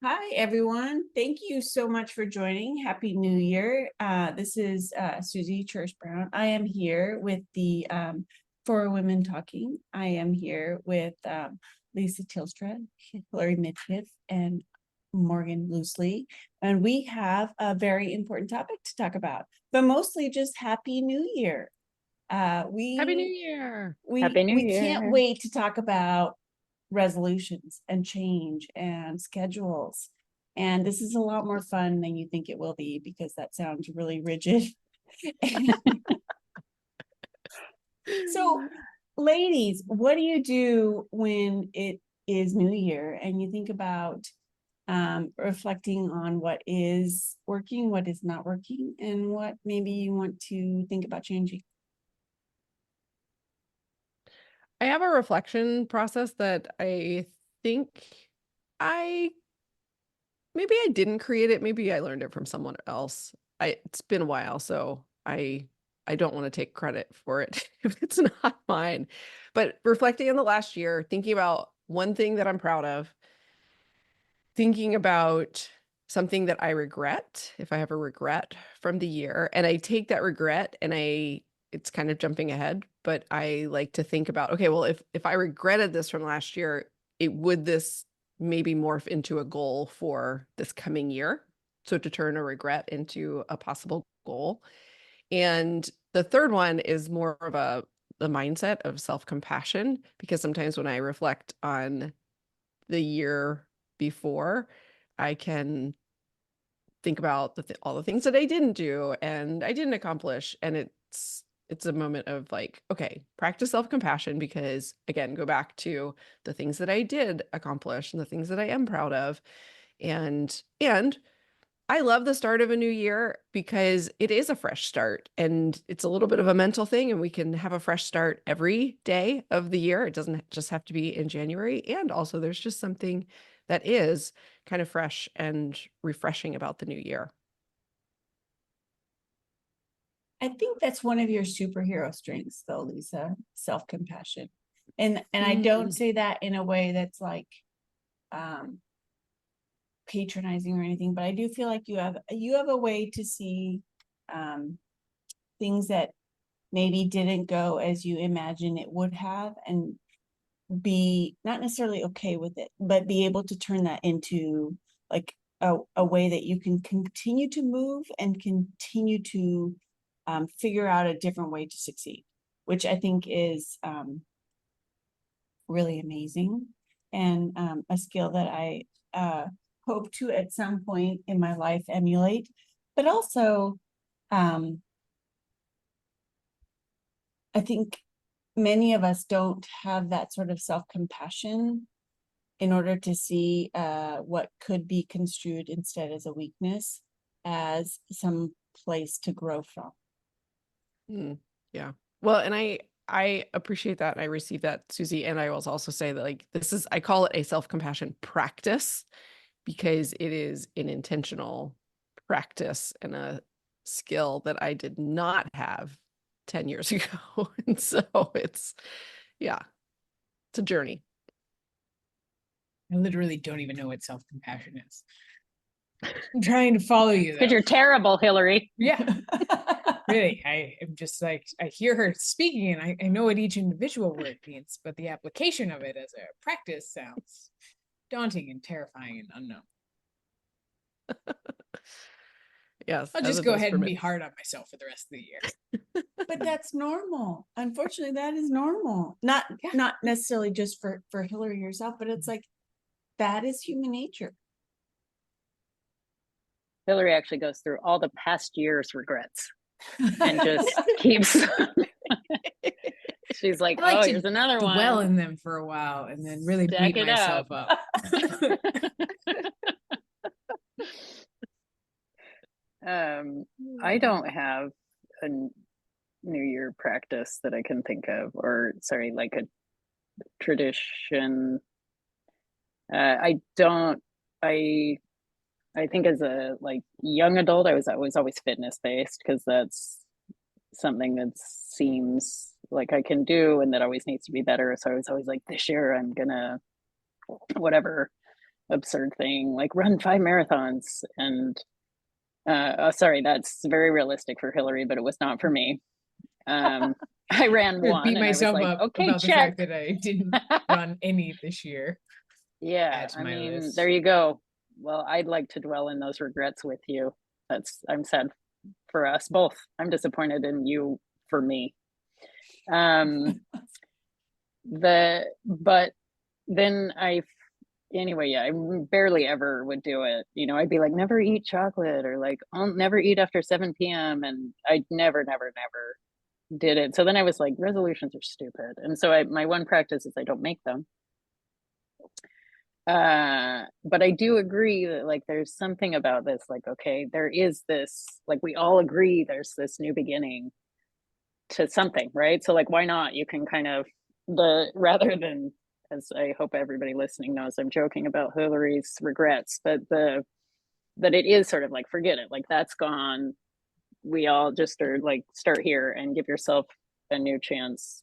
Hi, everyone. Thank you so much for joining. Happy New Year. This is Susie Church Brown. I am here with the For Women Talking. I am here with Lisa Tilstra, Hillery Midkiff, and Morgan Loosli. And we have a very important topic to talk about, but mostly just Happy New Year. Happy New Year. Happy New We Year. can't wait to talk about resolutions and change and schedules. And this is a lot more fun than you think it will be because that sounds really rigid. So, ladies, what do you do when it is New Year and you think about reflecting on what is working, what is not working, and what maybe you want to think about changing? I have a reflection process that I think I maybe I didn't create it, maybe I learned it from someone else. It's been a while, so I don't want to take credit for it if it's not mine. But reflecting on the last year, thinking about one thing that I'm proud of, thinking about something that I regret, if I have a regret from the year, and I take that regret and it's kind of jumping ahead, but I like to think about, okay, well, if I regretted this from last year, would this maybe morph into a goal for this coming year? So to turn a regret into a possible goal. And the third one is more of the mindset of self-compassion, because sometimes when I reflect on the year before, I can think about all the things that I didn't do and I didn't accomplish. And it's a moment of like, okay, practice self-compassion, because again, go back to the things that I did accomplish and the things that I am proud of. And I love the start of a new year because it is a fresh start and it's a little bit of a mental thing, and we can have a fresh start every day of the year. It doesn't just have to be in January. And also there's just something that is kind of fresh and refreshing about the new year. I think that's one of your superhero strengths, though, Lisa, self-compassion. And I don't say that in a way that's like patronizing or anything, but I do feel like you have a way to see things that maybe didn't go as you imagine it would have, and be not necessarily okay with it, but be able to turn that into like a way that you can continue to move and continue to figure out a different way to succeed, which I think is really amazing, and a skill that I hope to at some point in my life emulate. But also, I think many of us don't have that sort of self-compassion in order to see what could be construed instead as a weakness, as some place to grow from. Yeah. Well, and I appreciate that. And I receive that, Susie. And I will also say that like, I call it a self-compassion practice, because it is an intentional practice and a skill that I did not have 10 years ago. And so it's a journey. I literally don't even know what self-compassion is. I'm trying to follow you, though. Because you're terrible, Hillary. Yeah. Really, I am just like, I hear her speaking and I know what each individual word means, but the application of it as a practice sounds daunting and terrifying and unknown. Yes. I'll just go ahead and be hard on myself for the rest of the year. But that's normal. Unfortunately, that is normal. Not necessarily just for Hillary herself, but it's like that is human nature. Hillary actually goes through all the past year's regrets and just keeps. She's like, oh, here's another one. Dwell in them for a while and then really beat myself up. I don't have a New Year practice that I can think of, or sorry, like a tradition. I don't. I think as a like young adult, I was always fitness based, because that's something that seems like I can do and that always needs to be better. So I was always like, this year I'm gonna whatever absurd thing, like run 5 marathons. And sorry, that's very realistic for Hillary, but it was not for me. I ran I one beat and I was myself like, up okay, about the check. fact that I didn't run any this year. Yeah, Add to I my mean, list. there you go. Well, I'd like to dwell in those regrets with you. I'm sad for us both. I'm disappointed in you for me. But then anyway, yeah, I barely ever would do it. You know, I'd be like, never eat chocolate, or like, I'll never eat after 7 p.m. And I never did it. So then I was like, resolutions are stupid. And so my one practice is I don't make them. But I do agree that like there's something about this, like, okay, there is this, like, we all agree there's this new beginning to something, right? So like, why not? You can kind of rather than, as I hope everybody listening knows, I'm joking about Hillary's regrets, but that it is sort of like, forget it, like that's gone. We all just are like, start here and give yourself a new chance.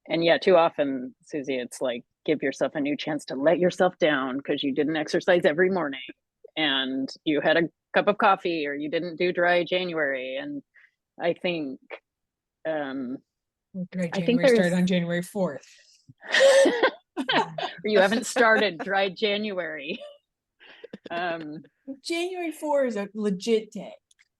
And yeah, too often, Susie, it's like, give yourself a new chance to let yourself down because you didn't exercise every morning and you had a cup of coffee, or you didn't do dry January. And I think Dry I think January started there's on January 4th. or you haven't started dry January. January 4 is a legit day.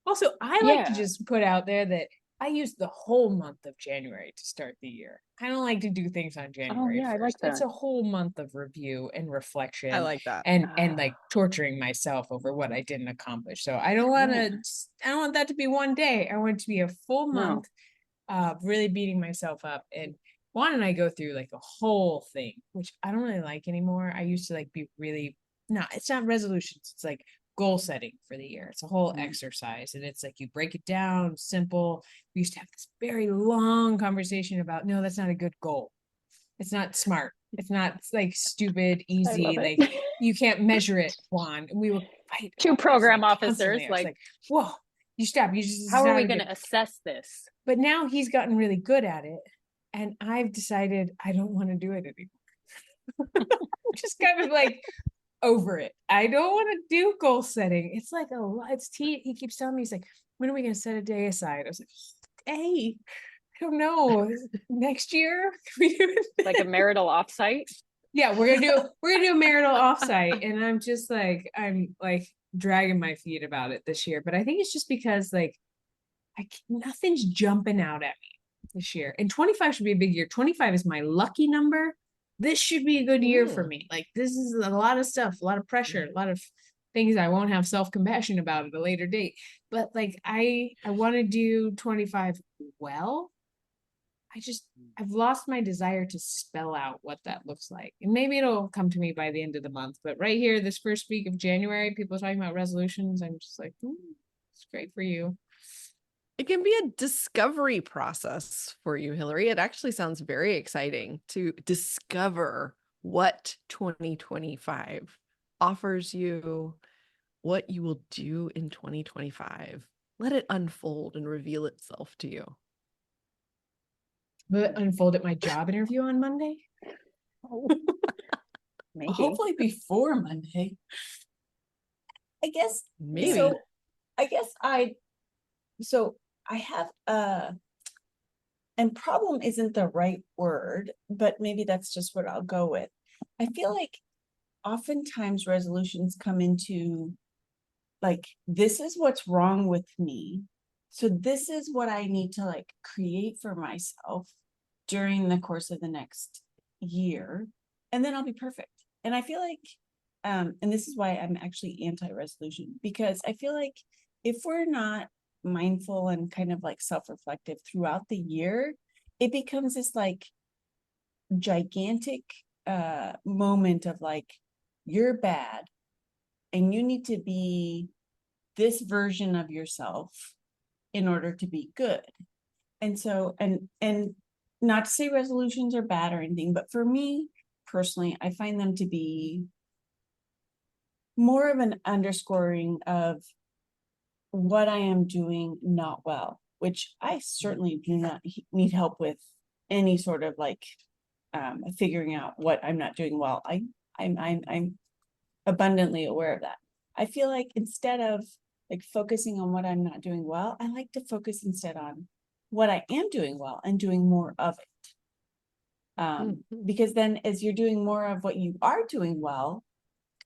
Also, I like to Yeah. just put out there that I use the whole month of January to start the year. I don't like to do things on January yeah, I 1st. like It's that. a whole month of review and reflection. I like that. And like torturing myself over what I didn't accomplish. So I don't want to. I don't want that to be one day. I want it to be a full month of really beating myself up. And Juan and I go through like a whole thing, which I don't really like anymore. I used to like be really it's not resolutions. It's like goal setting for the year. It's a whole exercise, and it's like you break it down simple. We used to have this very long conversation about, no, that's not a good goal. It's not smart. It's like stupid, easy. Like you can't measure it, Juan. And we would fight. Two program officers, constantly. Like, whoa, you stop. You just, how are we going to assess this? But now he's gotten really good at it, and I've decided I don't want to do it anymore. Just kind of like over it. I don't want to do goal setting. It's like he keeps telling me, he's like, when are we going to set a day aside? I was like, hey, I don't know. Next year? Like a marital offsite? Yeah, we're gonna do a marital offsite. And I'm like dragging my feet about it this year. But I think it's just because like nothing's jumping out at me this year. And 25 should be a big year. 25 is my lucky number. This should be a good year for me. Like this is a lot of stuff, a lot of pressure, a lot of things I won't have self-compassion about at a later date. But like I want to do 25 well. I've lost my desire to spell out what that looks like. And maybe it'll come to me by the end of the month. But right here, this first week of January, people are talking about resolutions. I'm just like, it's great for you. It can be a discovery process for you, Hillary. It actually sounds very exciting to discover what 2025 offers you, what you will do in 2025. Let it unfold and reveal itself to you. Will it unfold at my job interview on Monday? Maybe. Hopefully before Monday. I guess Maybe. so. I guess I have and problem isn't the right word, but maybe that's just what I'll go with. I feel like oftentimes resolutions come into like, this is what's wrong with me. So this is what I need to like create for myself during the course of the next year. And then I'll be perfect. And I feel like, and this is why I'm actually anti-resolution, because I feel like if we're not mindful and kind of like self-reflective throughout the year, it becomes this like gigantic moment of like, you're bad and you need to be this version of yourself in order to be good. And so, and not to say resolutions are bad or anything, but for me personally, I find them to be more of an underscoring of what I am doing not well, which I certainly do not need help with any sort of like figuring out what I'm not doing well. I'm abundantly aware of that. I feel like instead of like focusing on what I'm not doing well, I like to focus instead on what I am doing well and doing more of it. Mhm. Because then as you're doing more of what you are doing well,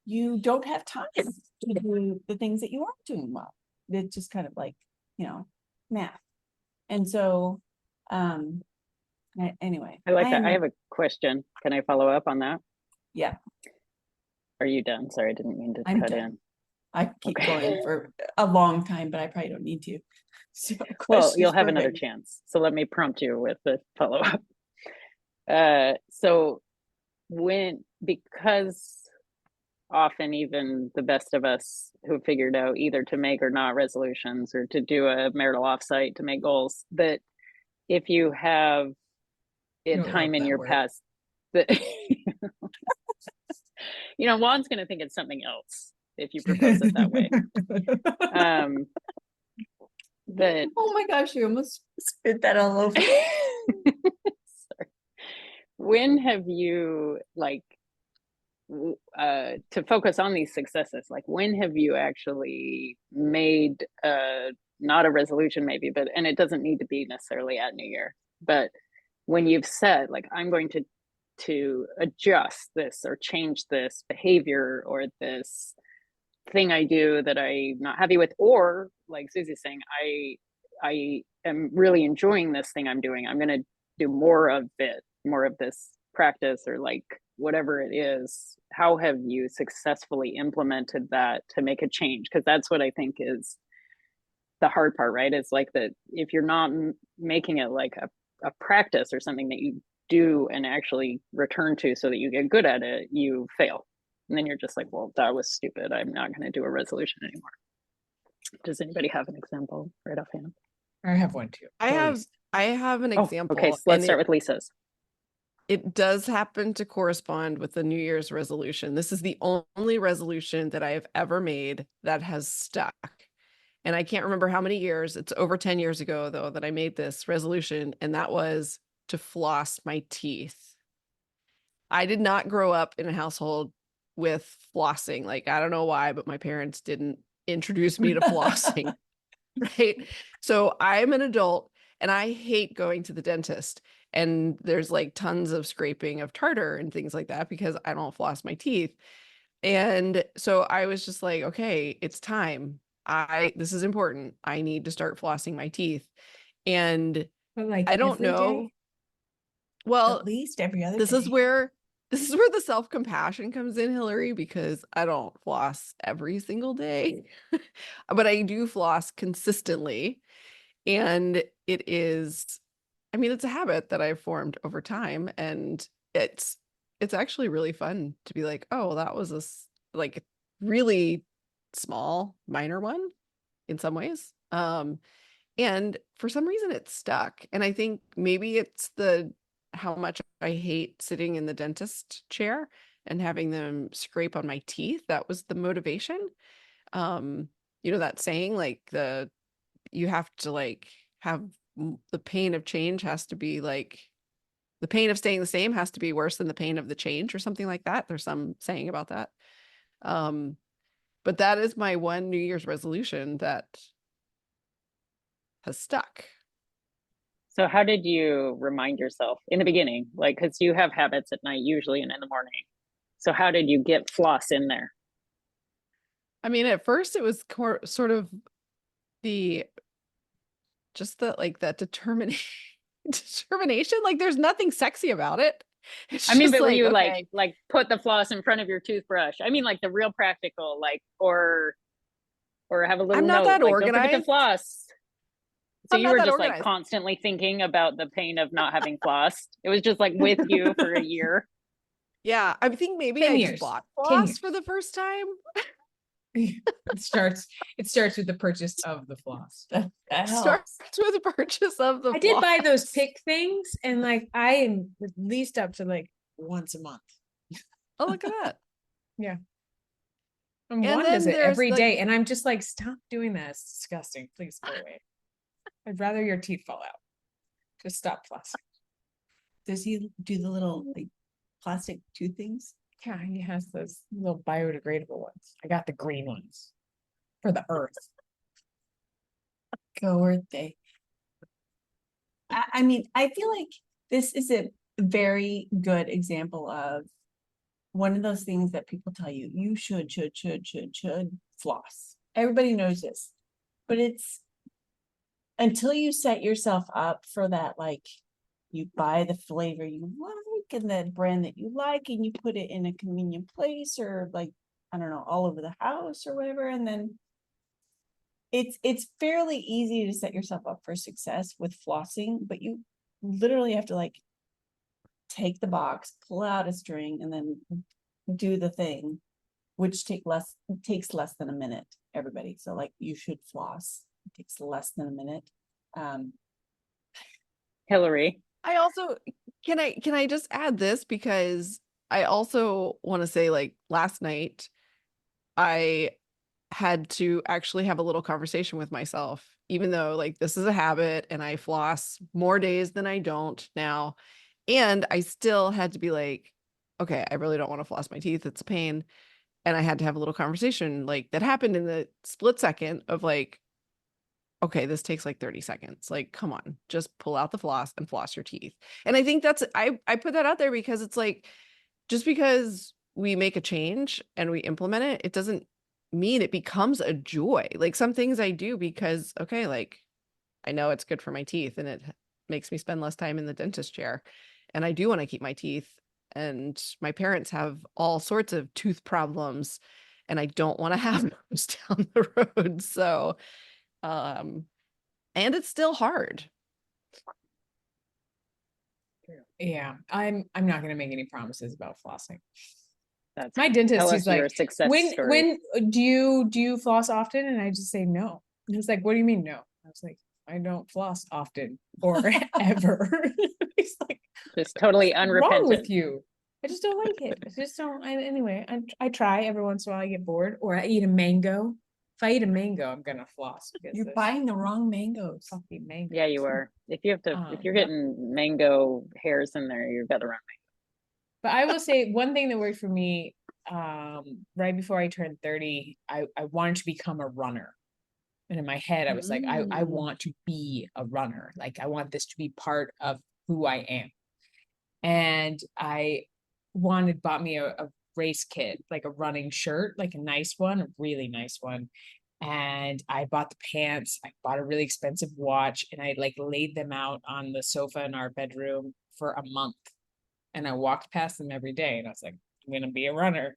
you don't have time to do the things that you aren't doing well. It's just kind of like, math. And so, anyway. I like that. am- I have a question. Can I follow up on that? Yeah, Are you done? Sorry, I didn't mean to I'm cut done. in. I keep Okay. going for a long time, but I probably don't need to. So Well, questions you'll have for another Whitney. chance. So let me prompt you with the follow up. So because often even the best of us who figured out either to make or not resolutions or to do a marital offsite to make goals, that if you have a Don't time love in that your word. past that Juan's going to think it's something else if you propose it that way. That Oh my gosh, you almost spit that all over. Sorry. When have you to focus on these successes, like when have you actually made not a resolution maybe, but and it doesn't need to be necessarily at New Year, but when you've said like I'm going to adjust this or change this behavior or this thing I do that I'm not happy with, or like Susie's saying, I am really enjoying this thing I'm doing. I'm going to do more of it, more of this practice or like whatever it is. How have you successfully implemented that to make a change? Because that's what I think is the hard part, right? It's like that if you're not making it like a practice or something that you do and actually return to so that you get good at it, you fail. And then you're just like, well, that was stupid. I'm not going to do a resolution anymore. Does anybody have an example right offhand? I have one too. I have an example. Okay, so let's start with Lisa's. It does happen to correspond with the New Year's resolution. This is the only resolution that I have ever made that has stuck. And I can't remember how many years. It's over 10 years ago, though, that I made this resolution, and that was to floss my teeth. I did not grow up in a household with flossing. Like, I don't know why, but my parents didn't introduce me to flossing. Right. So I'm an adult and I hate going to the dentist. And there's like tons of scraping of tartar and things like that because I don't floss my teeth. And so I was just like, okay, it's time. This is important. I need to start flossing my teeth. And But like I don't every know. day? Well, At least every other this day. is where the self-compassion comes in, Hillary, because I don't floss every single day, but I do floss consistently. And it is, I mean, it's a habit that I've formed over time. And it's actually really fun to be like, oh, that was like really small, minor one in some ways. And for some reason it stuck. And I think maybe it's how much I hate sitting in the dentist chair and having them scrape on my teeth. That was the motivation. That saying, like you have to like have the pain of change has to be like the pain of staying the same has to be worse than the pain of the change or something like that. There's some saying about that. But that is my one New Year's resolution that has stuck. So how did you remind yourself in the beginning? Like, because you have habits at night usually and in the morning. So how did you get floss in there? I mean, at first it was sort of that determination. Like there's nothing sexy about it. It's I mean, just but were like, you okay. like put the floss in front of your toothbrush? I mean, like the real practical, like or have a little I'm not note, that like don't forget to organized. floss. So I'm you not were that just like organized. constantly thinking about the pain of not having flossed. It was just like with you for a year. Yeah, I think maybe 10 I years. just bought 10 floss years. for the first time. It starts with the purchase of the floss. That Starts helps. with the purchase of the I did buy those floss. pick things, and like I am at least up to like once a month. Oh, look at that. Yeah. And And one does then it there's every like, day, and I'm just like, stop doing that. It's disgusting. Please go away. I'd rather your teeth fall out. Just stop flossing. Does he do the little like plastic tooth things? Yeah, he has those little biodegradable ones. I got the green ones for the earth. Go Earth Day. I mean, I feel like this is a very good example of one of those things that people tell you, you should floss. Everybody knows this, but it's until you set yourself up for that, like you buy the flavor you like and the brand that you like, and you put it in a convenient place or like, I don't know, all over the house or whatever. And then it's fairly easy to set yourself up for success with flossing, but you literally have to like take the box, pull out a string, and then do the thing, which takes less than a minute, everybody. So like you should floss. It takes less than a minute. Hillary. I also can I just add this, because I also want to say, like, last night I had to actually have a little conversation with myself, even though like this is a habit and I floss more days than I don't now. And I still had to be like, okay, I really don't want to floss my teeth. It's a pain. And I had to have a little conversation like that happened in the split second of like, okay, this takes like 30 seconds. Like, come on, just pull out the floss and floss your teeth. And I think that's, I put that out there because it's like, just because we make a change and we implement it, it doesn't mean it becomes a joy. Like some things I do because, okay, like I know it's good for my teeth and it makes me spend less time in the dentist chair. And I do want to keep my teeth. And my parents have all sorts of tooth problems and I don't want to have those down the road. So, and it's still hard. Yeah, I'm not gonna make any promises about flossing. That's My dentist, tell he's us your like, success story. when do you floss often? And I just say no. And he's like, what do you mean no? I was like, I don't floss often or ever. He's like, Just totally what's wrong with unrepentant. you? I just don't like it. I just don't. Anyway, I try every once in a while. I get bored, or I eat a mango. If I eat a mango, I'm gonna floss. Because You're there's buying the wrong mangoes. fucking mango. Yeah, you are. If you have to, if you're But- getting mango hairs in there, you've got the wrong But I will say one thing that worked for me, right before I turned 30, I wanted to become a runner. And in my head, I was like, I want to be a runner. Like I want this to be part of who I am. And I bought me a race kit, like a running shirt, like a nice one, a really nice one. And I bought the pants, I bought a really expensive watch, and I like laid them out on the sofa in our bedroom for a month. And I walked past them every day and I was like, I'm gonna be a runner.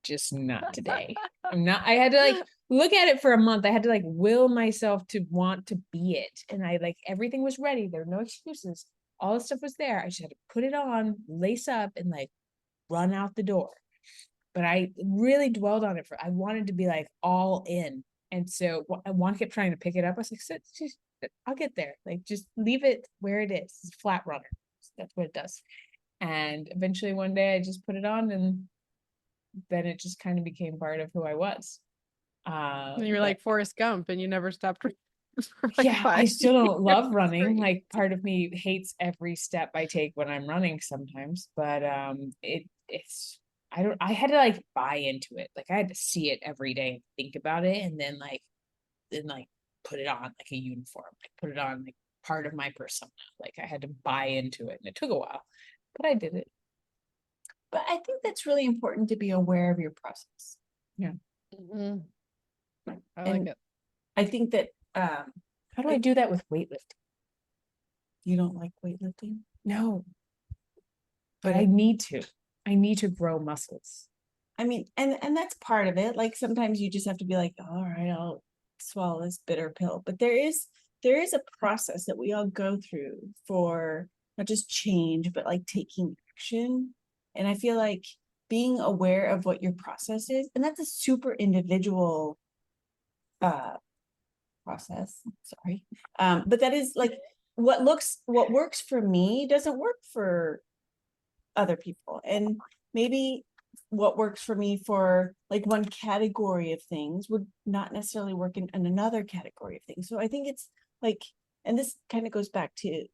Just not today. I'm not. I had to like look at it for a month. I had to like will myself to want to be it. And I like everything was ready. There were no excuses. All the stuff was there. I just had to put it on, lace up, and like run out the door. But I really dwelled on it I wanted to be like all in. And so one kept trying to pick it up. I was like, just, I'll get there. Like just leave it where it is. It's a flat runner. That's what it does. And eventually one day I just put it on and then it just kind of became part of who I was. And you're like Forrest Gump and you never stopped. Like yeah, I still don't love running. Like part of me hates every step I take when I'm running sometimes, but it's I had to like buy into it. Like I had to see it every day, think about it, and then put it on like a uniform, like put it on like part of my persona. Like I had to buy into it, and it took a while, but I did it. But I think that's really important to be aware of your process. Yeah. Mm-hmm. I And like it. I think that How do I do that with weightlifting? you don't like weightlifting? No, but I need to grow muscles. I mean, and that's part of it. Like sometimes you just have to be like, all right, I'll swallow this bitter pill. But there is a process that we all go through for not just change, but like taking action. And I feel like being aware of what your process is, and that's a super individual process. Sorry. But that is like what works for me doesn't work for other people. And maybe what works for me for like one category of things would not necessarily work in another category of things. So I think it's like, and this kind of goes back to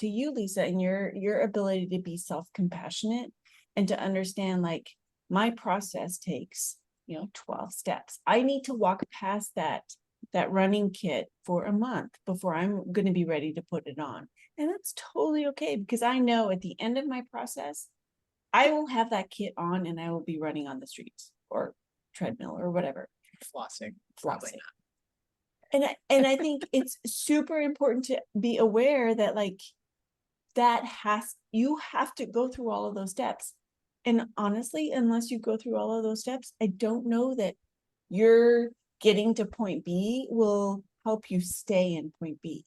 you, Lisa, and your ability to be self-compassionate and to understand like my process takes, 12 steps. I need to walk past that running kit for a month before I'm going to be ready to put it on. And that's totally okay, because I know at the end of my process, I will have that kit on and I will be running on the streets or treadmill or whatever. Flossing. Probably Flossing. And I think it's super important to be aware that like you have to go through all of those steps. And honestly, unless you go through all of those steps, I don't know that you're getting to point B will help you stay in point B.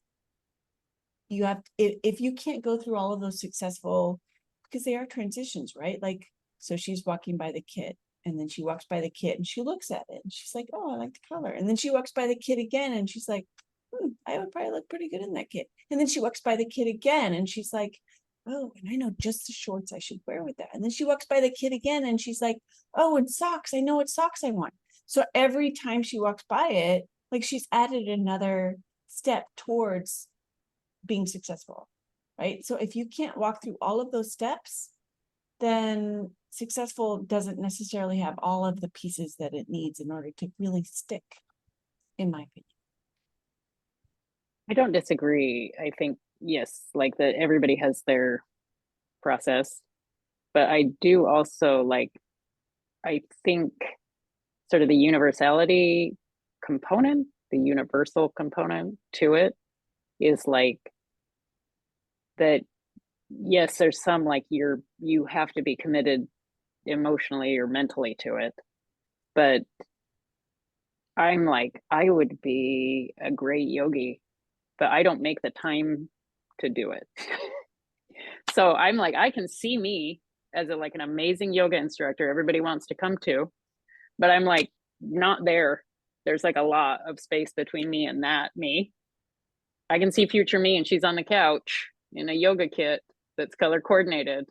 You have, if you can't go through all of those successful, because they are transitions, right? Like, so she's walking by the kit, and then she walks by the kit and she looks at it and she's like, oh, I like the color. And then she walks by the kit again and she's like, I would probably look pretty good in that kit. And then she walks by the kit again and she's like, oh, and I know just the shorts I should wear with that. And then she walks by the kit again and she's like, oh, and socks, I know what socks I want. So every time she walks by it, like she's added another step towards being successful, right? So if you can't walk through all of those steps, then successful doesn't necessarily have all of the pieces that it needs in order to really stick, in my opinion. I don't disagree. I think, yes, like that everybody has their process, but I do also like, I think sort of the universality component, the universal component to it is like that. Yes, there's some like you have to be committed emotionally or mentally to it, but I'm like, I would be a great yogi, but I don't make the time to do it. So I'm like, I can see me as like an amazing yoga instructor everybody wants to come to, but I'm like not there. There's like a lot of space between me and that me. I can see future me and she's on the couch in a yoga kit that's color coordinated,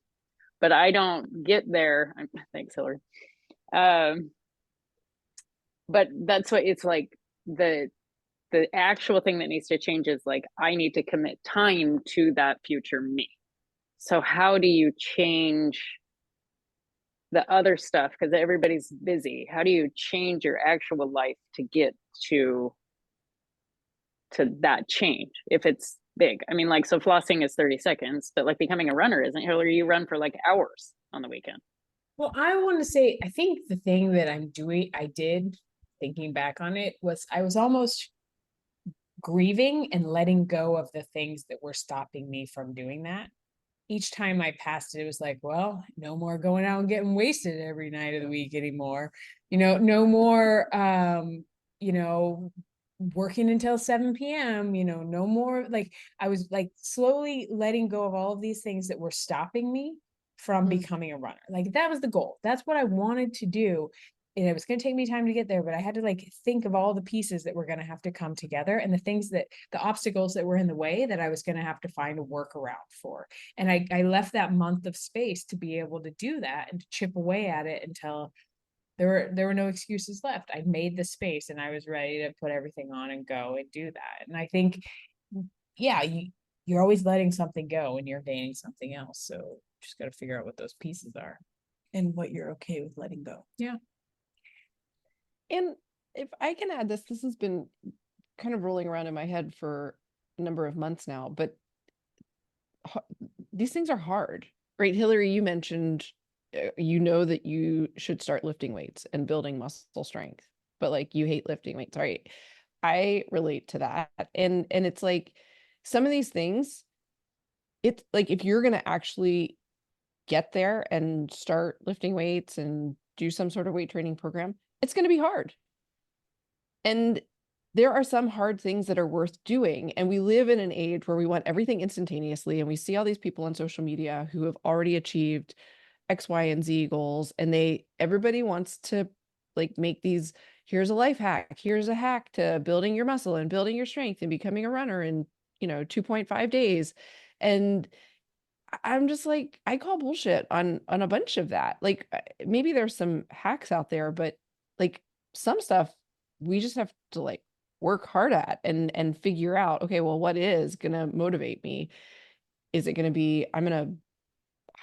but I don't get there. Thanks, Hillary. But that's what it's like. The actual thing that needs to change is like, I need to commit time to that future me. So how do you change the other stuff? Because everybody's busy. How do you change your actual life to get to that change if it's big? I mean, like, so flossing is 30 seconds, but like becoming a runner isn't. Hillary, you run for like hours on the weekend. Well, I want to say, I think the thing that I did thinking back on it was I was almost grieving and letting go of the things that were stopping me from doing that. Each time I passed it, it was like, well, no more going out and getting wasted every night of the week anymore. No more, working until 7 p.m., no more. Like I was like slowly letting go of all of these things that were stopping me from becoming a runner. Like that was the goal. That's what I wanted to do. And it was going to take me time to get there, but I had to like think of all the pieces that were going to have to come together and the obstacles that were in the way that I was going to have to find a workaround for. And I left that month of space to be able to do that and to chip away at it until there were no excuses left. I made the space and I was ready to put everything on and go and do that. And I think, yeah, you're always letting something go and you're gaining something else. So just got to figure out what those pieces are and what you're okay with letting go. Yeah. And if I can add this has been kind of rolling around in my head for a number of months now, but these things are hard, right? Hillary, you mentioned, that you should start lifting weights and building muscle strength, but like you hate lifting weights, right? I relate to that. And it's like some of these things, it's like, if you're going to actually get there and start lifting weights and do some sort of weight training program, it's going to be hard. And there are some hard things that are worth doing. And we live in an age where we want everything instantaneously. And we see all these people on social media who have already achieved X, Y, and Z goals. And everybody wants to like make these, here's a life hack. Here's a hack to building your muscle and building your strength and becoming a runner in, 2.5 days. And I'm just like, I call bullshit on a bunch of that. Like maybe there's some hacks out there, but like some stuff we just have to like work hard at and figure out, okay, well, what is going to motivate me? Is it going to be, I'm going to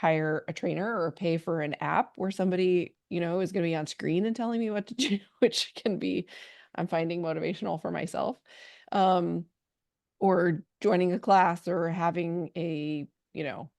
hire a trainer or pay for an app where somebody, you know, is going to be on screen and telling me what to do, which can be, I'm finding motivational for myself. Or joining a class or having a, you know,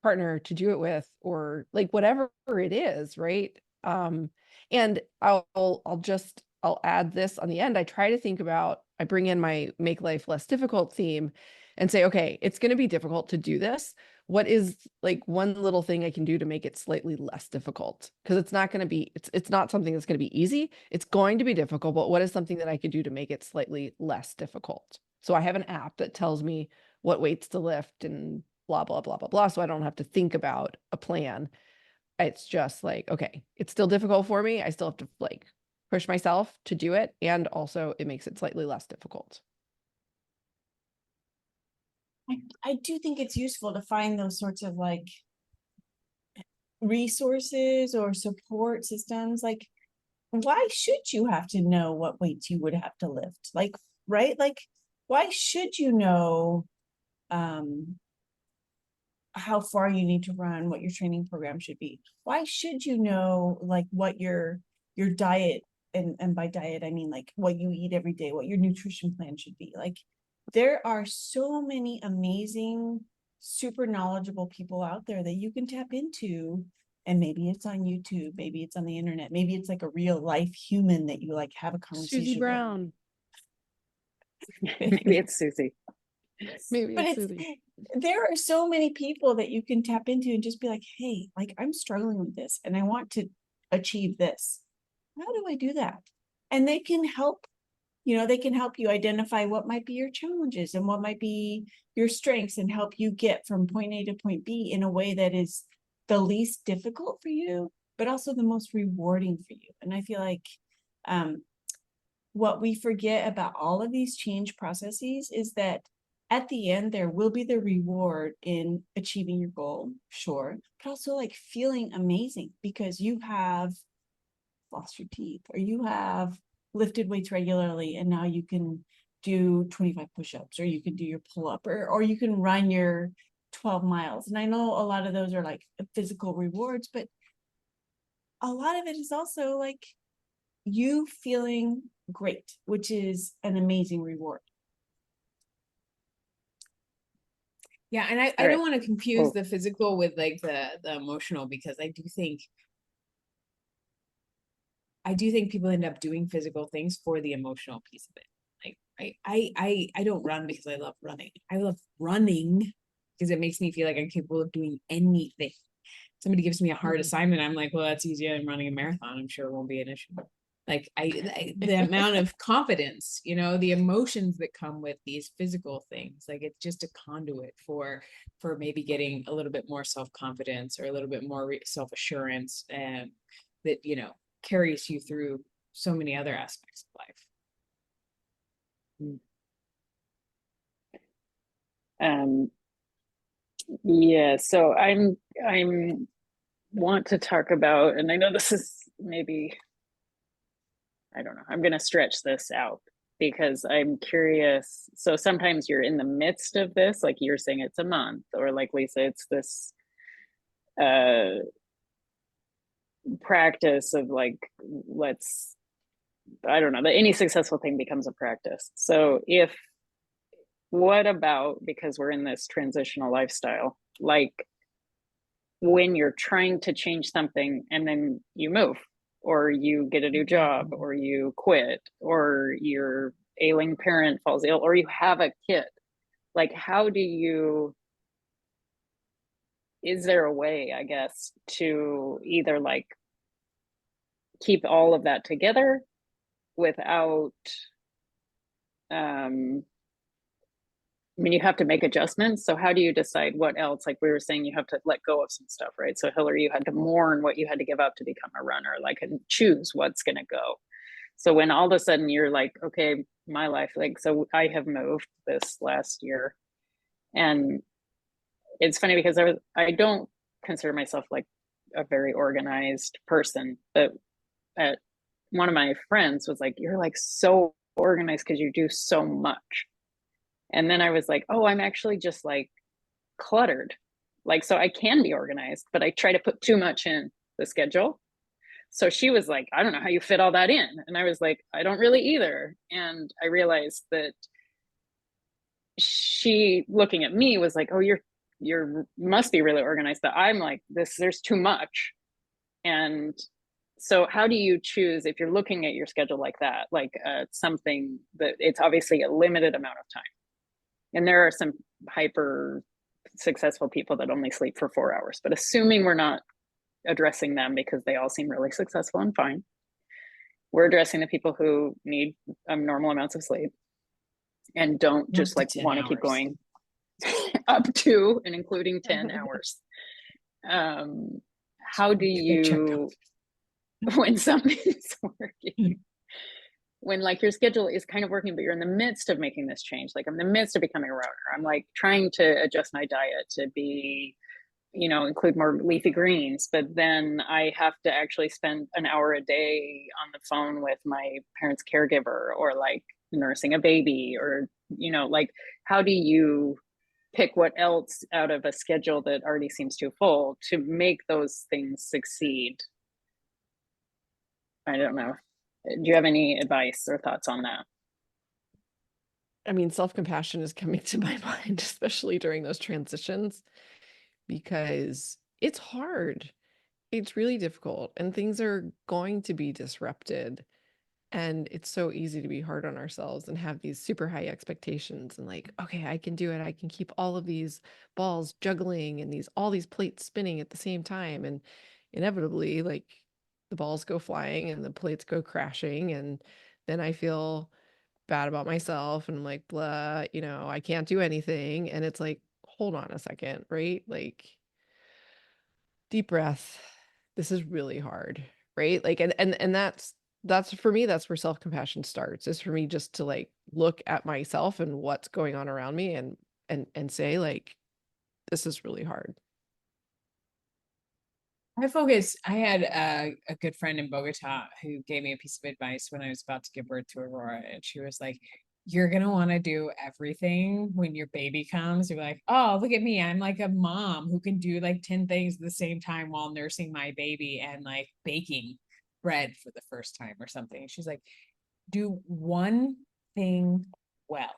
partner to do it with, or like whatever it is, right? And I'll add this on the end. I try to think about, I bring in my make life less difficult theme and say, okay, it's going to be difficult to do this. What is like one little thing I can do to make it slightly less difficult? Because it's not going to be, it's not something that's going to be easy. It's going to be difficult, but what is something that I could do to make it slightly less difficult? So I have an app that tells me what weights to lift and blah, blah, blah, blah, blah. So I don't have to think about a plan. It's just like, okay, it's still difficult for me. I still have to like push myself to do it. And also it makes it slightly less difficult. I do think it's useful to find those sorts of like resources or support systems. Like, why should you have to know what weights you would have to lift? Like, right? Like, why should you know how far you need to run, what your training program should be? Why should you know like what your diet, and by diet I mean like what you eat every day, what your nutrition plan should be? Like, there are so many amazing, super knowledgeable people out there that you can tap into. And maybe it's on YouTube, maybe it's on the internet, maybe it's like a real life human that you like have a conversation Susie Brown. Maybe it's Susie. Maybe But it's it's, Susie. there are so many people that you can tap into and just be like, hey, like I'm struggling with this and I want to achieve this. How do I do that? And they can help, you know, they can help you identify what might be your challenges and what might be your strengths and help you get from point A to point B in a way that is the least difficult for you, but also the most rewarding for you. And I feel like what we forget about all of these change processes is that at the end, there will be the reward in achieving your goal, sure, but also like feeling amazing because you have lost your teeth or you have lifted weights regularly and now you can do 25 push-ups or you can do your pull-up or you can run your 12 miles. And I know a lot of those are like physical rewards, but a lot of it is also like you feeling great, which is an amazing reward. Yeah, and I All don't right. want to confuse Cool. the physical with like the emotional, because I do think people end up doing physical things for the emotional piece of it. Like I don't run because I love running. I love running because it makes me feel like I'm capable of doing anything. Somebody gives me a hard assignment, I'm like, well, that's easy. I'm running a marathon. I'm sure it won't be an issue. Like the amount of confidence, you know, the emotions that come with these physical things, like it's just a conduit for maybe getting a little bit more self-confidence or a little bit more self-assurance, and that, you know, carries you through so many other aspects of life. Yeah, so I'm want to talk about, and I know this is maybe, I don't know, I'm going to stretch this out because I'm curious. So sometimes you're in the midst of this, like you're saying it's a month, or like Lisa, it's this practice of like, I don't know, that any successful thing becomes a practice. So what about, because we're in this transitional lifestyle, like when you're trying to change something and then you move, or you get a new job, or you quit, or your ailing parent falls ill, or you have a kid, like is there a way, I guess, to either like keep all of that together without I mean, you have to make adjustments. So how do you decide what else? Like we were saying, you have to let go of some stuff, right? So Hillary, you had to mourn what you had to give up to become a runner, like, and choose what's going to go. So when all of a sudden you're like, okay, my life, like, so I have moved this last year, and it's funny because I don't consider myself like a very organized person, but one of my friends was like, you're like so organized because you do so much. And then I was like, oh, I'm actually just like cluttered. Like, so I can be organized, but I try to put too much in the schedule. So she was like, I don't know how you fit all that in. And I was like, I don't really either. And I realized that she, looking at me, was like, oh, you're must be really organized, but I'm like, there's too much. And so how do you choose, if you're looking at your schedule like that, like something that it's obviously a limited amount of time, and there are some hyper successful people that only sleep for 4 hours, but assuming we're not addressing them because they all seem really successful and fine, we're addressing the people who need normal amounts of sleep and don't just like want to keep going up to and including 10 hours. How do you, when something's working, when like your schedule is kind of working, but you're in the midst of making this change, like I'm in the midst of becoming a runner, I'm like trying to adjust my diet to be, you know, include more leafy greens, but then I have to actually spend an hour a day on the phone with my parents' caregiver, or like nursing a baby, or, you know, like how do you pick what else out of a schedule that already seems too full to make those things succeed? I don't know. Do you have any advice or thoughts on that? I mean, self-compassion is coming to my mind, especially during those transitions, because it's hard. It's really difficult, and things are going to be disrupted. And it's so easy to be hard on ourselves and have these super high expectations and like, okay, I can do it. I can keep all of these balls juggling and all these plates spinning at the same time. And inevitably, like the balls go flying and the plates go crashing. And then I feel bad about myself and I'm like, blah, you know, I can't do anything. And it's like, hold on a second, right? Like, deep breath. This is really hard, right? Like, and that's for me, that's where self-compassion starts, is for me just to like look at myself and what's going on around me and say like, this is really hard. I had a good friend in Bogota who gave me a piece of advice when I was about to give birth to Aurora. And she was like, you're going to want to do everything when your baby comes. You're like, oh, look at me. I'm like a mom who can do like 10 things at the same time while nursing my baby and like baking bread for the first time or something. She's like, do one thing well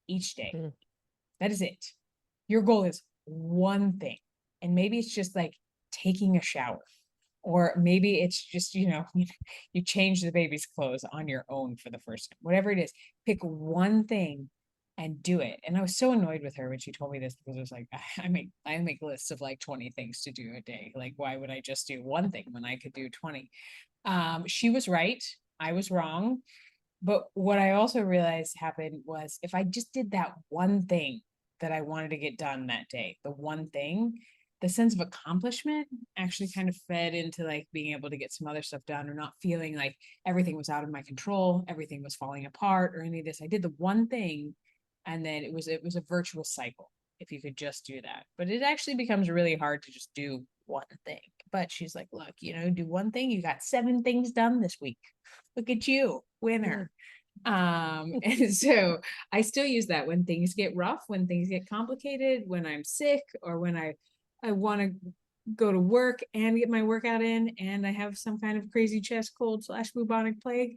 each day. Mm. That is it. Your goal is one thing. And maybe it's just like taking a shower, or maybe it's just, you know, you change the baby's clothes on your own for the first time, whatever it is, pick one thing and do it. And I was so annoyed with her when she told me this, because I was like, I make lists of like 20 things to do a day. Like, why would I just do one thing when I could do 20? She was right. I was wrong. But what I also realized happened was, if I just did that one thing that I wanted to get done that day, the one thing, the sense of accomplishment actually kind of fed into like being able to get some other stuff done, or not feeling like everything was out of my control, everything was falling apart, or any of this. I did the one thing, and then it was a virtuous cycle if you could just do that. But it actually becomes really hard to just do one thing. But she's like, look, you know, do one thing. You got 7 things done this week. Look at you, winner. And so I still use that when things get rough, when things get complicated, when I'm sick, or when I want to go to work and get my workout in, and I have some kind of crazy chest cold / bubonic plague.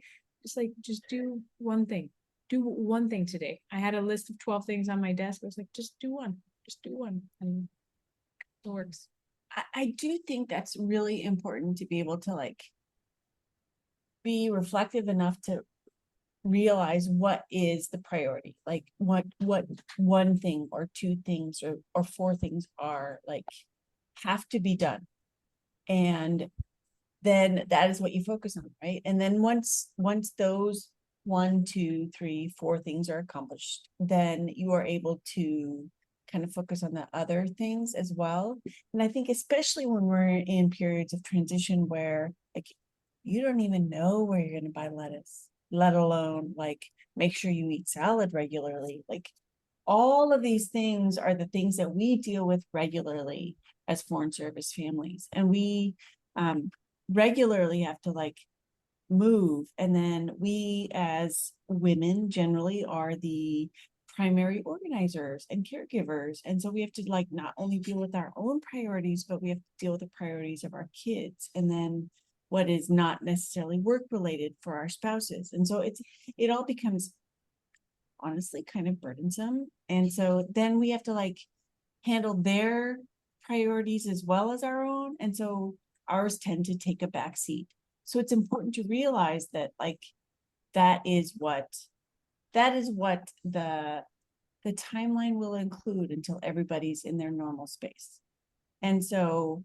Just do one thing. Do one thing today. I had a list of 12 things on my desk. I was like, just do one. Just do one. And it works. I do think that's really important, to be able to like be reflective enough to realize what is the priority, like what one thing or 2 things or 4 things are like have to be done, and then that is what you focus on, right? And then once those 1, 2, 3, 4 things are accomplished, then you are able to kind of focus on the other things as well. And I think especially when we're in periods of transition where like you don't even know where you're going to buy lettuce, let alone like make sure you eat salad regularly. Like all of these things are the things that we deal with regularly as foreign service families. And we regularly have to like move. And then we as women generally are the primary organizers and caregivers. And so we have to like not only deal with our own priorities, but we have to deal with the priorities of our kids. And then what is not necessarily work related for our spouses. And so it all becomes honestly kind of burdensome. And so then we have to like handle their priorities as well as our own. And so ours tend to take a back seat. So it's important to realize that like that is what the timeline will include until everybody's in their normal space. And so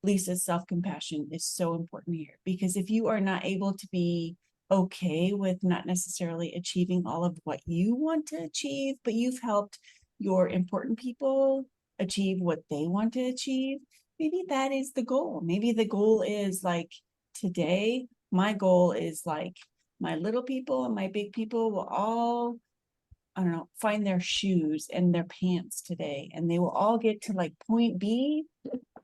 Lisa's self-compassion is so important here, because if you are not able to be okay with not necessarily achieving all of what you want to achieve, but you've helped your important people achieve what they want to achieve, maybe that is the goal. Maybe the goal is like, today, my goal is like my little people and my big people will all, I don't know, find their shoes and their pants today, and they will all get to like point B,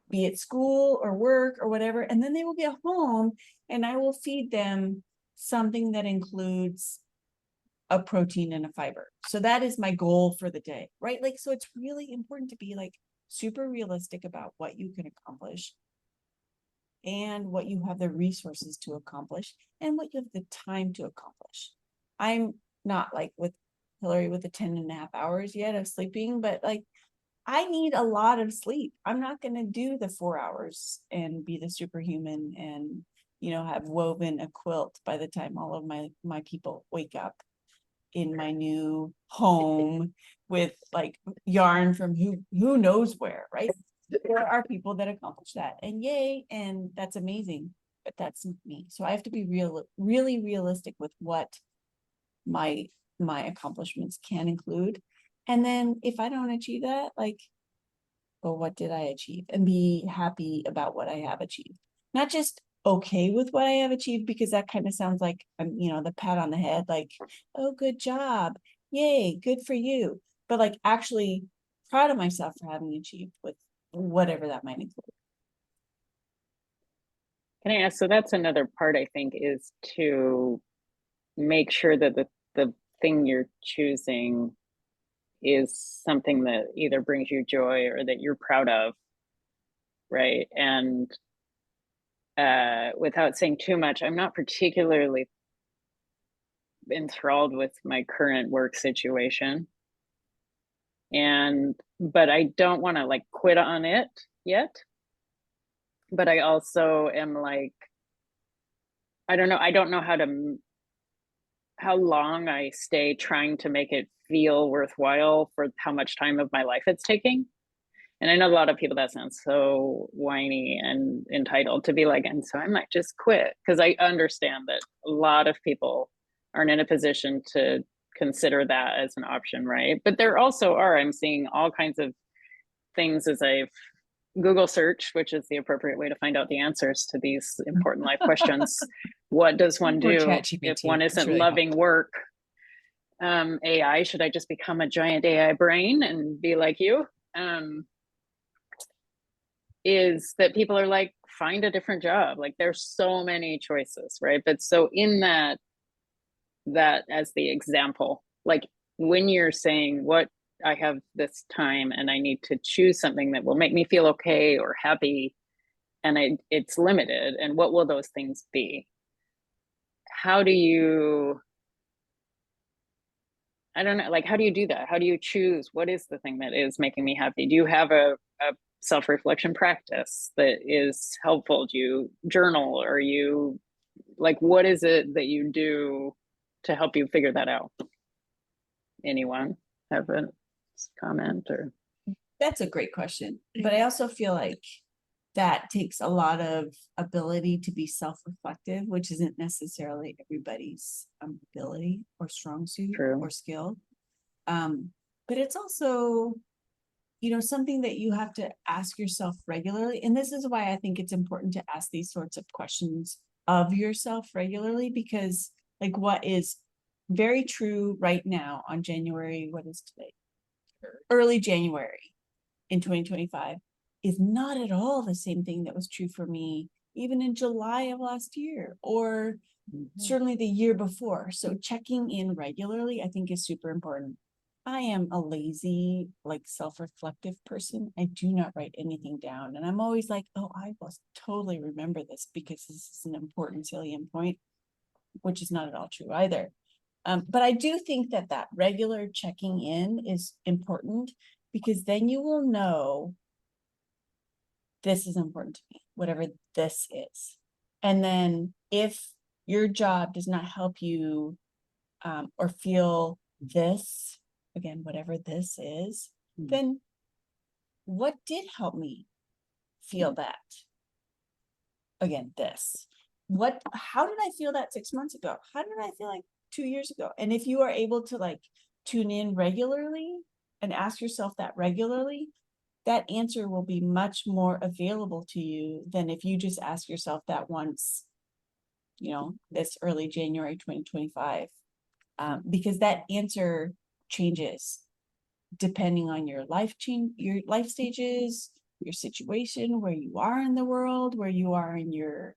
be it school or work or whatever, and then they will get home and I will feed them something that includes a protein and a fiber. So that is my goal for the day, right? Like, so it's really important to be like super realistic about what you can accomplish and what you have the resources to accomplish and what you have the time to accomplish. I'm not like with Hillary with the 10.5 hours yet of sleeping, but like I need a lot of sleep. I'm not going to do the 4 hours and be the superhuman and, have woven a quilt by the time all of my people wake up in my new home with like yarn from who knows where, right? There are people that accomplish that, and yay, and that's amazing, but that's not me. So I have to be really realistic with what my accomplishments can include. And then if I don't achieve that, like, well, what did I achieve? And be happy about what I have achieved. Not just okay with what I have achieved, because that kind of sounds like, the pat on the head, like, oh, good job. Yay, good for you. But like actually proud of myself for having achieved with whatever that might include. Can I ask, so that's another part, I think, is to make sure that the thing you're choosing is something that either brings you joy or that you're proud of, right? And without saying too much, I'm not particularly enthralled with my current work situation, but I don't want to like quit on it yet. But I also am like, I don't know how long I stay trying to make it feel worthwhile for how much time of my life it's taking. And I know a lot of people, that sounds so whiny and entitled to be like, and so I might just quit, because I understand that a lot of people aren't in a position to consider that as an option, right? But there also are, I'm seeing all kinds of things as I've Google search, which is the appropriate way to find out the answers to these important life questions. What does one do if one isn't really loving work? AI, should I just become a giant AI brain and be like you? Is that people are like, find a different job. Like there's so many choices, right? But so in that as the example, like when you're saying what, I have this time and I need to choose something that will make me feel okay or happy, and it's limited, and what will those things be? How do you, I don't know, like how do you do that? How do you choose what is the thing that is making me happy? Do you have a self-reflection practice that is helpful? Do you journal? Or you like, what is it that you do to help you figure that out? Anyone have a comment? Or that's a great question, but I also feel like that takes a lot of ability to be self-reflective, which isn't necessarily everybody's ability or strong suit or skill. But it's also, something that you have to ask yourself regularly. And this is why I think it's important to ask these sorts of questions of yourself regularly, because like what is very true right now on January, what is today? Early January in 2025 is not at all the same thing that was true for me even in July of last year, or certainly the year before. So checking in regularly, I think, is super important. I am a lazy, like self-reflective person. I do not write anything down. And I'm always like, oh, I will totally remember this because this is an important salient point, which is not at all true either. But I do think that that regular checking in is important because then you will know this is important to me, whatever this is. And then if your job does not help you or feel this, again, whatever this is, then what did help me feel that? Again, this. How did I feel that 6 months ago? How did I feel like 2 years ago? And if you are able to like tune in regularly and ask yourself that regularly, that answer will be much more available to you than if you just ask yourself that once, this early January 2025. Because that answer changes depending on your life stages, your situation, where you are in the world, where you are in your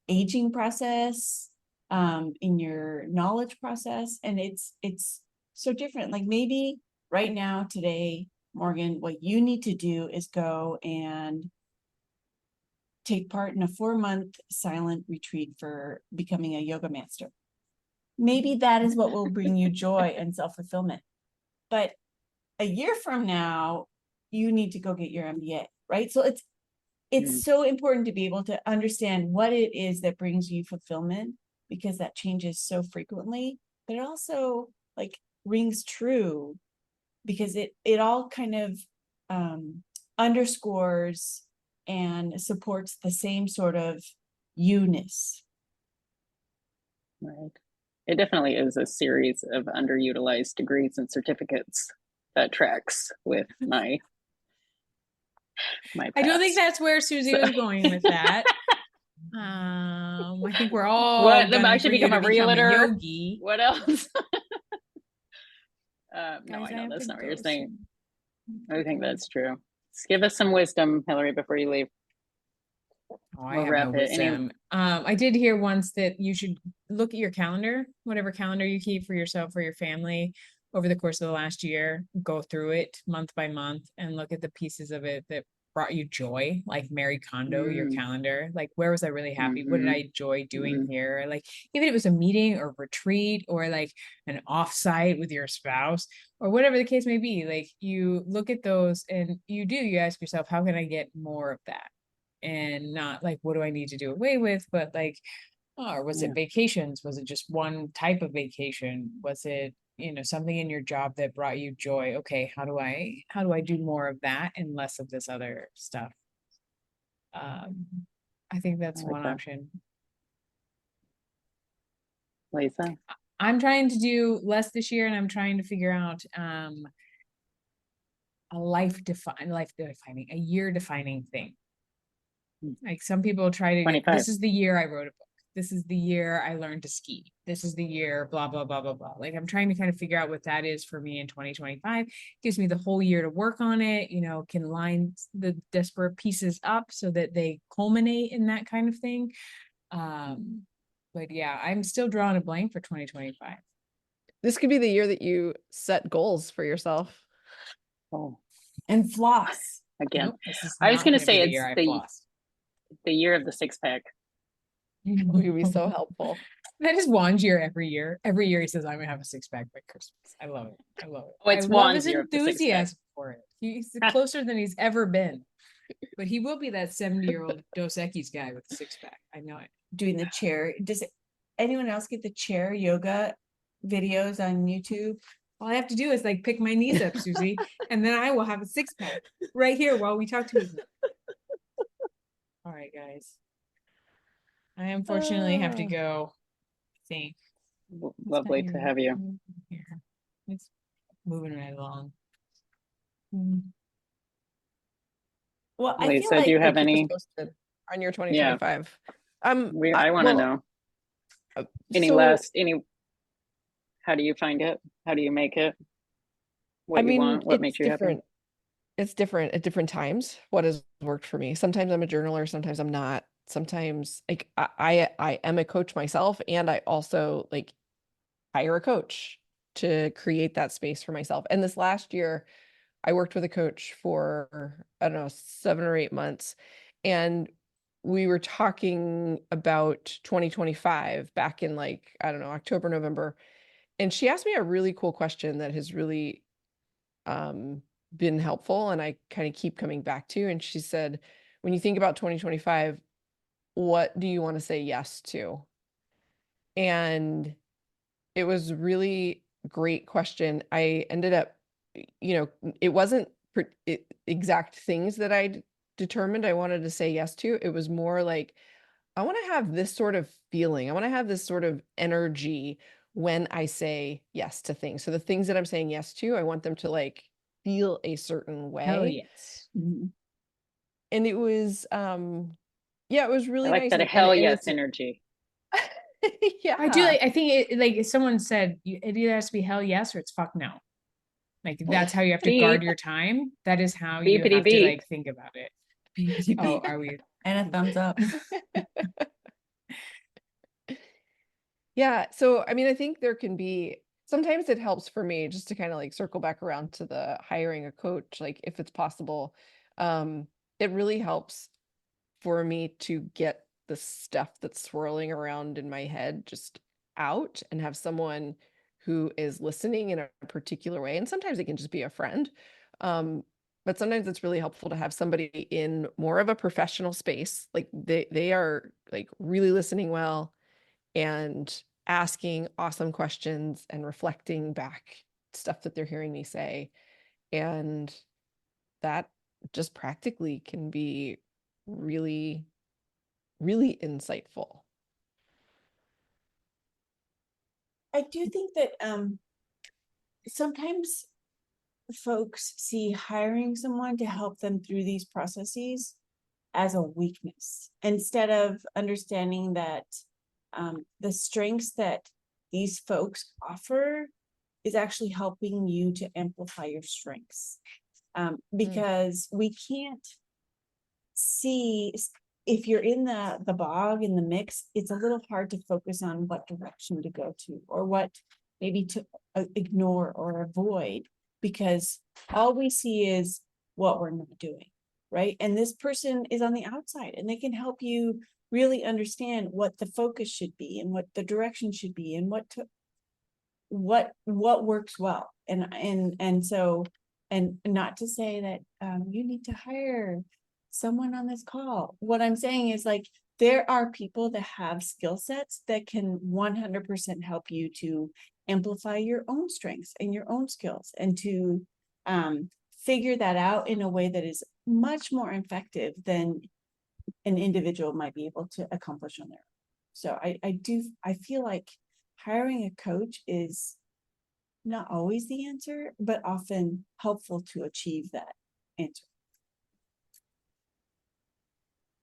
aging process, in your knowledge process. And it's so different. Like maybe right now, today, Morgan, what you need to do is go and take part in a 4-month silent retreat for becoming a yoga master. Maybe that is what will bring you joy and self-fulfillment. But a year from now, you need to go get your MBA, right? So it's so important to be able to understand what it is that brings you fulfillment, because that changes so frequently. But it also like rings true because it all kind of underscores and supports the same sort of you-ness. Right. It definitely is a series of underutilized degrees and certificates that tracks with my I don't think past. that's where Susie was going with that. I think we're all What? gunning I for should you become to a become a realtor? yogi. What else? No, Guys, I know have that's to not what you're go saying. soon. I think that's true. Just give us some wisdom, Hillary, before you leave. Oh, I We'll have wrap no it. wisdom. I did hear once that you should look at your calendar, whatever calendar you keep for yourself or your family over the course of the last year, go through it month by month and look at the pieces of it that brought you joy, like Mary Kondo, your calendar. Like, where was I really happy? What did I enjoy doing here? Like, even if it was a meeting or retreat or like an offsite with your spouse or whatever the case may be, like you look at those and you ask yourself, how can I get more of that? And not like, what do I need to do away with? But like, or was it vacations? Was it just one type of vacation? Was it, something in your job that brought you joy? Okay, how do I do more of that and less of this other stuff? I think that's one option. Lisa? I'm trying to do less this year and I'm trying to figure out a year defining thing. Like some people try to 25. This is the year I wrote a book. This is the year I learned to ski. This is the year, blah, blah, blah, blah, blah. Like I'm trying to kind of figure out what that is for me in 2025. Gives me the whole year to work on it, can line the disparate pieces up so that they culminate in that kind of thing. But yeah, I'm still drawing a blank for 2025. This could be the year that you set goals for yourself. Oh, And floss. again. Nope, this is I was not going to gonna say be it's year I floss. the year of the 6-pack. It would be so helpful. That is Juan's year every year. Every year he says, I'm gonna have a 6-pack by Christmas. I love it. I love it. Oh, it's I love Juan's his year of the 6-pack. enthusiasm for it. He's closer than he's ever been. But he will be that 70-year-old Dos Equis guy with a 6-pack. I know it. Doing the chair. Does anyone else get the chair yoga videos on YouTube? All I have to do is like pick my knees up, Susie, and then I will have a 6-pack right here while we talk to each other. All right, guys. I unfortunately have to go. I think. Lovely to have you. It's moving right along. Well, I Lisa, feel like do you have Keep us any? posted on your 2025? I want to know. How do you find it? How do you make it? What you want? What makes you different. happy? It's different at different times. What has worked for me? Sometimes I'm a journaler, sometimes I'm not. Sometimes like I am a coach myself, and I also like hire a coach to create that space for myself. And this last year, I worked with a coach for, I don't know, 7 or 8 months. And we were talking about 2025 back in like, I don't know, October, November. And she asked me a really cool question that has really been helpful. And I kind of keep coming back to. And she said, when you think about 2025, what do you want to say yes to? And it was really great question. I ended up, it wasn't exact things that I determined I wanted to say yes to. It was more like, I want to have this sort of feeling. I want to have this sort of energy when I say yes to things. So the things that I'm saying yes to, I want them to like feel a certain Hell way. yes. And it was, yeah, it was I really like nice. that And hell yes it's, energy. yeah, I do like, I think it, like someone said, it either has to be hell yes or it's fuck no. Like that's how you have to Beep. guard your time. That is how you Beepity have to beep. like think about it. Beepity Oh, beep. are we? And a thumbs up. Yeah. So, I mean, I think there can be, sometimes it helps for me just to kind of like circle back around to the hiring a coach, like if it's possible. It really helps for me to get the stuff that's swirling around in my head just out and have someone who is listening in a particular way. And sometimes it can just be a friend. But sometimes it's really helpful to have somebody in more of a professional space. Like they are like really listening well and asking awesome questions and reflecting back stuff that they're hearing me say. And that just practically can be really, really insightful. I do think that sometimes folks see hiring someone to help them through these processes as a weakness instead of understanding that the strengths that these folks offer is actually helping you to amplify your strengths. Because we can't see, if you're in the bog, in the mix, it's a little hard to focus on what direction to go to or what maybe to ignore or avoid, because all we see is what we're not doing, right? And this person is on the outside and they can help you really understand what the focus should be and what the direction should be and what works well. And so, and not to say that you need to hire someone on this call. What I'm saying is, like, there are people that have skill sets that can 100% help you to amplify your own strengths and your own skills, and to figure that out in a way that is much more effective than an individual might be able to accomplish on their own. So I feel like hiring a coach is not always the answer, but often helpful to achieve that answer.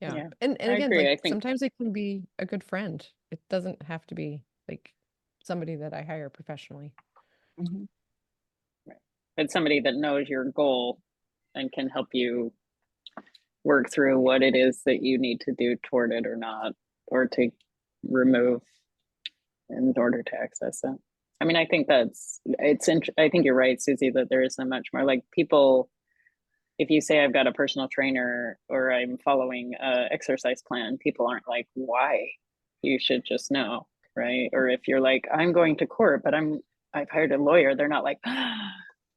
Yeah. And I again, agree. I like think sometimes it can be a good friend. It doesn't have to be like somebody that I hire professionally. it's somebody that knows your goal and can help you work through what it is that you need to do toward it or not, or to remove in order to access it. I mean, I think I think you're right, Susie, that there isn't much more like people. If you say I've got a personal trainer or I'm following a exercise plan, people aren't like, why? You should just know, right? Or if you're like, I'm going to court, but I've hired a lawyer, they're not like, ah,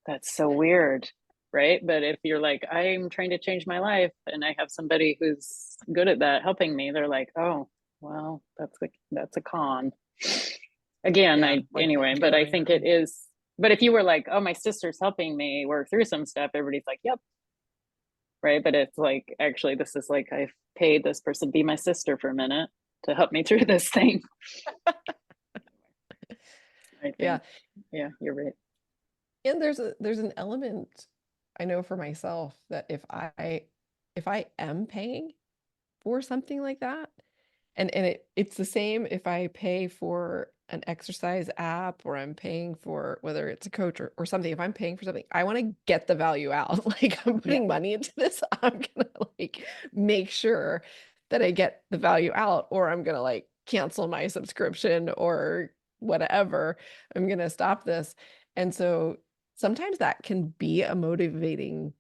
that's so weird, right? But if you're like, I'm trying to change my life and I have somebody who's good at that helping me, they're like, oh, well, that's a con. Again, Yeah, but I think it is. But if you were like, oh, my sister's helping me work through some stuff, everybody's like, yep. Right. But it's like, actually, this is like, I've paid this person be my sister for a minute to help me through this thing. Yeah. Yeah, you're right. And there's an element I know for myself that if I am paying for something like that, and it's the same if I pay for an exercise app or I'm paying for, whether it's a coach or something, if I'm paying for something, I want to get the value out. Like I'm putting money into this, I'm gonna like make sure that I get the value out, or I'm gonna like cancel my subscription or whatever, I'm going to stop this. And so sometimes that can be a motivating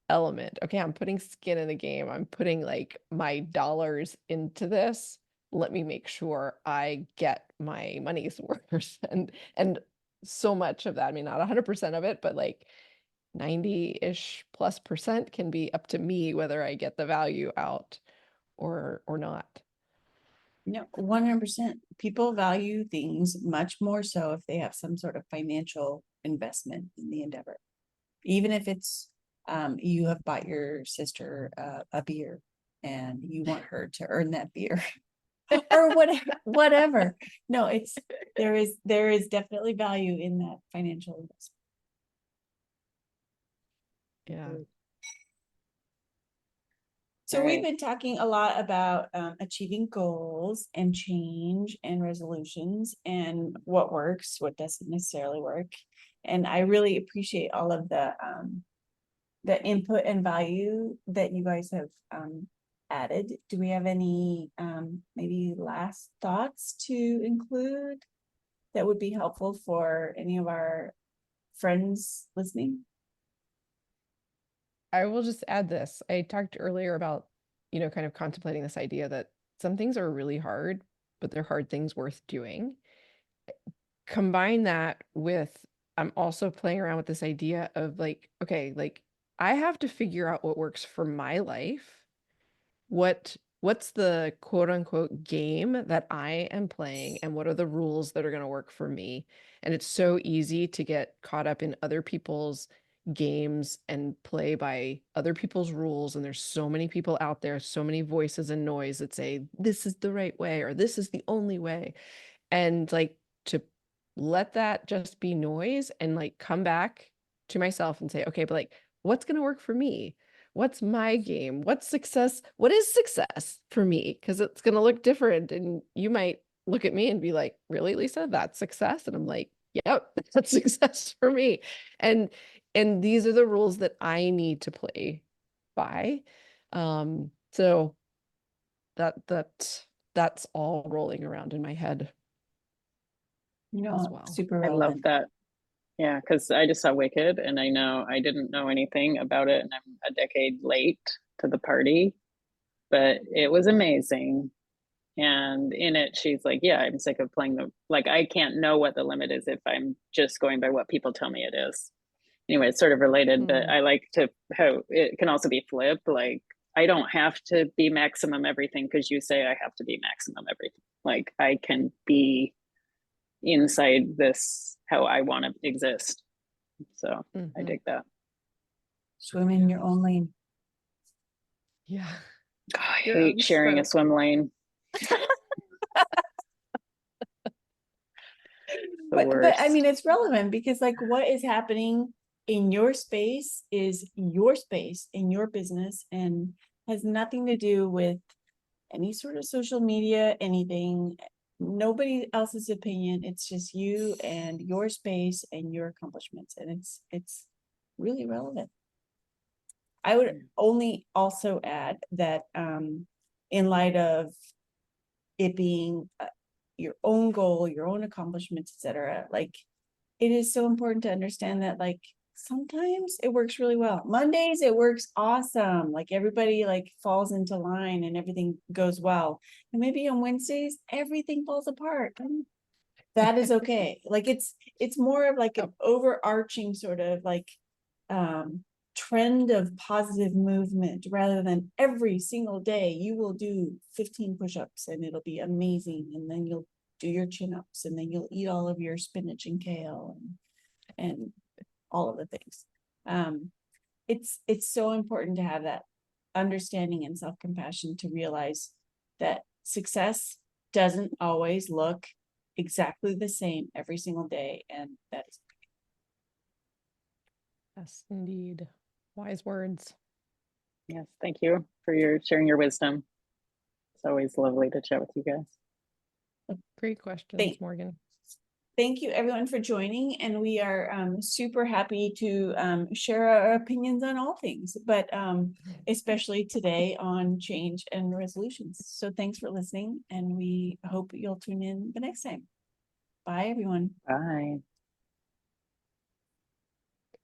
element. Okay, I'm putting skin in the game. I'm putting like my dollars into this. Let me make sure I get my money's worth. And so much of that, I mean, not 100% of it, but like 90-ish plus percent can be up to me whether I get the value out or not. No, 100%. People value things much more so if they have some sort of financial investment in the endeavor. Even if it's you have bought your sister a beer and you want her to earn that beer or whatever. No, there is definitely value in that financial investment. Yeah. So All we've right. been talking a lot about achieving goals and change and resolutions and what works, what doesn't necessarily work. And I really appreciate all of the input and value that you guys have added. Do we have any maybe last thoughts to include that would be helpful for any of our friends listening? I will just add this. I talked earlier about, kind of contemplating this idea that some things are really hard, but they're hard things worth doing. Combine that with, I'm also playing around with this idea of like, okay, like I have to figure out what works for my life. What's the quote unquote game that I am playing, and what are the rules that are going to work for me? And it's so easy to get caught up in other people's games and play by other people's rules. And there's so many people out there, so many voices and noise that say this is the right way or this is the only way. And like to let that just be noise and like come back to myself and say, okay, but like what's going to work for me? What's my game? What's success? What is success for me? Because it's going to look different. And you might look at me and be like, really, Lisa, that's success? And I'm like, yep, that's success for me. And these are the rules that I need to play by. So that's all rolling around in my head as well. Super I relevant. love that. Yeah, because I just saw Wicked and I know I didn't know anything about it and I'm a decade late to the party, but it was amazing. And in it, she's like, yeah, I'm sick of playing like, I can't know what the limit is if I'm just going by what people tell me it is. Anyway, it's sort of related, but I like to how it can also be flipped. Like, I don't have to be maximum everything because you say I have to be maximum everything. Like, I can be inside this how I want to exist. So I dig that. Swim in your own lane. Yeah. I hate sharing a swim lane. But I mean, it's relevant because like what is happening in your space is your space in your business and has nothing to do with any sort of social media, anything, nobody else's opinion. It's just you and your space and your accomplishments. And it's really relevant. I would only also add that in light of it being your own goal, your own accomplishments, etc., like it is so important to understand that like sometimes it works really well. Mondays it works awesome, like everybody like falls into line and everything goes well, and maybe on Wednesdays everything falls apart, and that is okay. Like it's more of like an overarching sort of like trend of positive movement rather than every single day you will do 15 push-ups and it'll be amazing, and then you'll do your chin-ups and then you'll eat all of your spinach and kale and all of the things. It's so important to have that understanding and self-compassion to realize that success doesn't always look exactly the same every single day, and that is Yes, indeed. Wise words. Yes, thank you for your sharing your wisdom. It's always lovely to chat with you guys. Great questions, Morgan. Thank you everyone for joining, and we are super happy to share our opinions on all things, but especially today on change and resolutions. So thanks for listening, and we hope you'll tune in the next time. Bye, everyone. Bye.